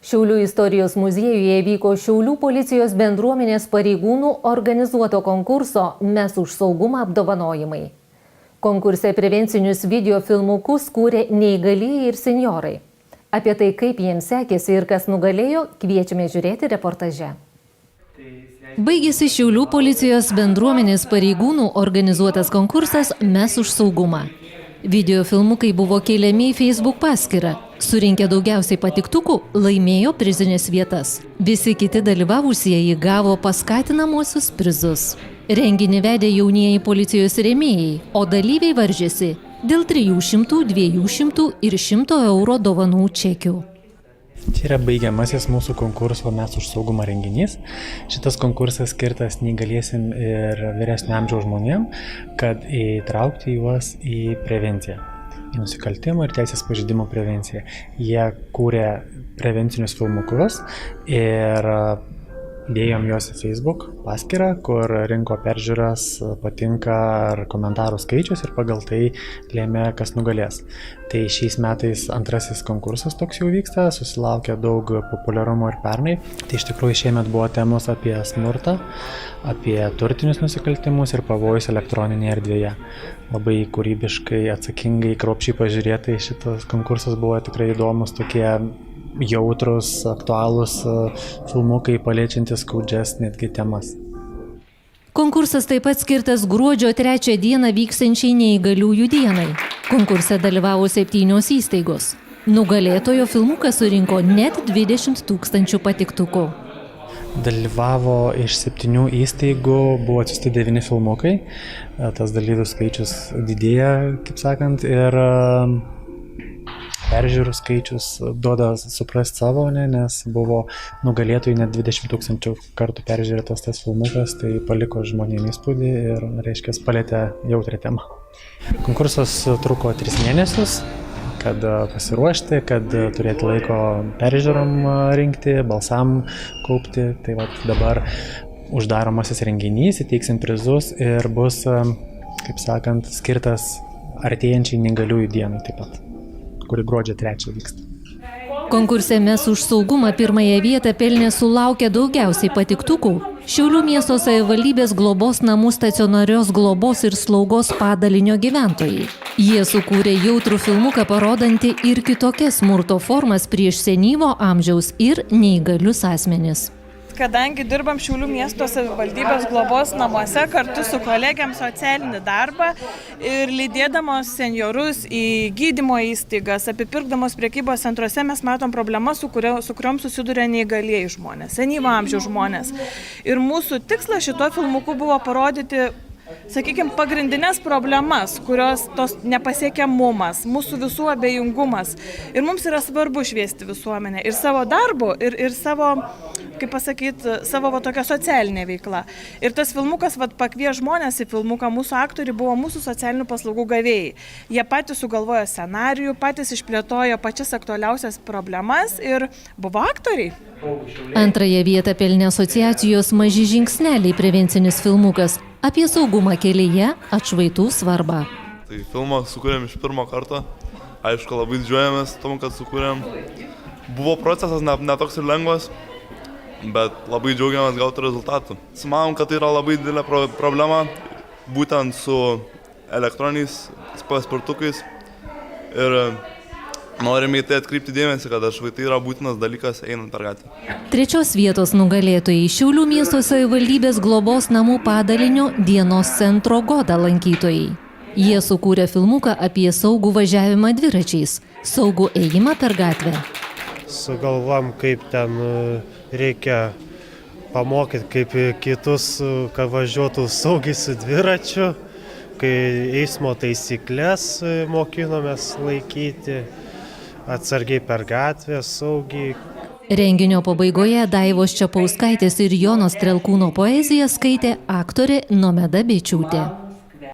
Šiaulių istorijos muziejuje vyko Šiaulių policijos bendruomenės pareigūnų organizuoto konkurso Mes už saugumą apdovanojimai. Konkurse prevencinius video filmukus kūrė neįgalieji ir senjorai. Apie tai, kaip jiems sekėsi ir kas nugalėjo, kviečiame žiūrėti reportaže. Baigėsi Šiaulių policijos bendruomenės pareigūnų organizuotas konkursas Mes už saugumą. Video filmukai buvo keliami į Facebook paskyrą. Surinkę daugiausiai patiktukų, laimėjo prizinės vietas. Visi kiti dalyvavusieji gavo paskatinamosius prizus. Renginį vedė jaunieji policijos rėmėjai, o dalyviai varžėsi dėl 300, 200 ir 100 eurų dovanų čekių. Čia yra baigiamasis mūsų konkurso Mes už saugumą renginys. Šitas konkursas skirtas neįgaliesim ir vyresnio amžiaus žmonėm, kad įtraukti juos į prevenciją, į nusikaltimų ir teisės pažeidimų prevenciją. Jie kūrė prevencinius filmukus ir dėjom juos į Facebook paskyrą, kur rinko peržiūras, patinka ar komentarų skaičius ir pagal tai lėmė, kas nugalės. Tai šiais metais antrasis konkursas toks jau vyksta, susilaukė daug populiarumo ir pernai. Tai iš tikrųjų šiemet buvo temos apie smurtą, apie turtinius nusikaltimus ir pavojus elektroninėje erdvėje. Labai kūrybiškai, atsakingai, kruopščiai pažiūrėtai šitas konkursas buvo tikrai įdomus, tokie jautrus, aktualūs filmukai, paliečiantis skaudžias netgi temas. Konkursas taip pat skirtas gruodžio 3 dieną vyksiančiai neįgaliųjų dienai. Konkurse dalyvavo 7 įstaigos. Nugalėtojo filmukas surinko net 20 000 patiktukų. Dalyvavo iš 7 įstaigų, buvo atsiųsti 9 filmukai. Tas dalyvių skaičius didėja, kaip sakant, ir peržiūrų skaičius duoda suprasti savo, nes buvo nugalėtojų net 20 000 kartų peržiūrėtas tas filmukas, tai paliko žmonėms įspūdį ir, reiškia, palėtė jautrią temą. Konkursas truko 3 mėnesius, kad pasiruošti, kad turėti laiko peržiūrom rinkti, balsam kaupti. Tai dabar uždaromasis renginys, įteiksim prizus ir bus, kaip sakant, skirtas artėjančiai neįgaliųjų dienai taip pat, kuri gruodžio 3 vyksta. Konkurse Mes už saugumą pirmąją vietą pelnė sulaukę daugiausiai patiktukų Šiaulių miesto savivaldybės globos namų stacionarios globos ir slaugos padalinio gyventojai. Jie sukūrė jautrų filmuką parodantį ir kitokias smurto formas prieš senyvo amžiaus ir neįgalius asmenis. Kadangi dirbam Šiaulių miesto savivaldybės globos namuose kartu su kolegiam socialinį darbą ir lydėdamos senjorus į gydymo įstaigas, apipirkdamos prekybos centruose, mes matom problemas, su kuriom susiduria neįgalieji žmonės, senyvo amžiaus žmonės. Ir mūsų tikslas šito filmuku buvo parodyti, sakykime, pagrindinės problemas, kurios tos nepasiekiamumas, mūsų visų abejingumas. Ir mums yra svarbu šviesti visuomenę ir savo darbu, ir savo, kaip pasakyti, savo tokią socialinę veiklą. Ir tas filmukas pakvies žmonės į filmuką, mūsų aktoriai buvo mūsų socialinių paslaugų gavėjai. Jie patys sugalvojo scenarijų, patys išplėtojo pačias aktualiausias problemas ir buvo aktoriai. Antrąją vietą pelnė asociacijos Maži žingsneliai prevencinis filmukas apie saugumą kelyje, atšvaitų svarbą. Tai filmą sukūrėm iš pirmo karto. Aišku, labai didžiuojamės tom, kad sukūrėm. Buvo procesas ne toks ir lengvas, bet labai džiaugiamės gauti rezultatų. Manom, kad tai yra labai didelė problema, būtent su elektroniniais paspirtukais. Ir norime į tai atkreipti dėmesį, kad atšvaitai yra būtinas dalykas einant per gatvę. 3 vietos nugalėtojai Šiaulių miesto savivaldybės globos namų padalinio dienos centro Goda lankytojai. Jie sukūrė filmuką apie saugų važiavimą dviračiais, saugų ėjimą per gatvę. Sugalvom, kaip ten reikia pamokyti, kaip kitus, kad važiuotų saugiai su dviračiu, kai eismo taisyklės mokinomės laikyti, atsargiai per gatvę, saugiai. Renginio pabaigoje Daivos Čepauskaitės ir Jono Strelkūno poeziją skaitė aktorė Nomeda Bėčiūtė.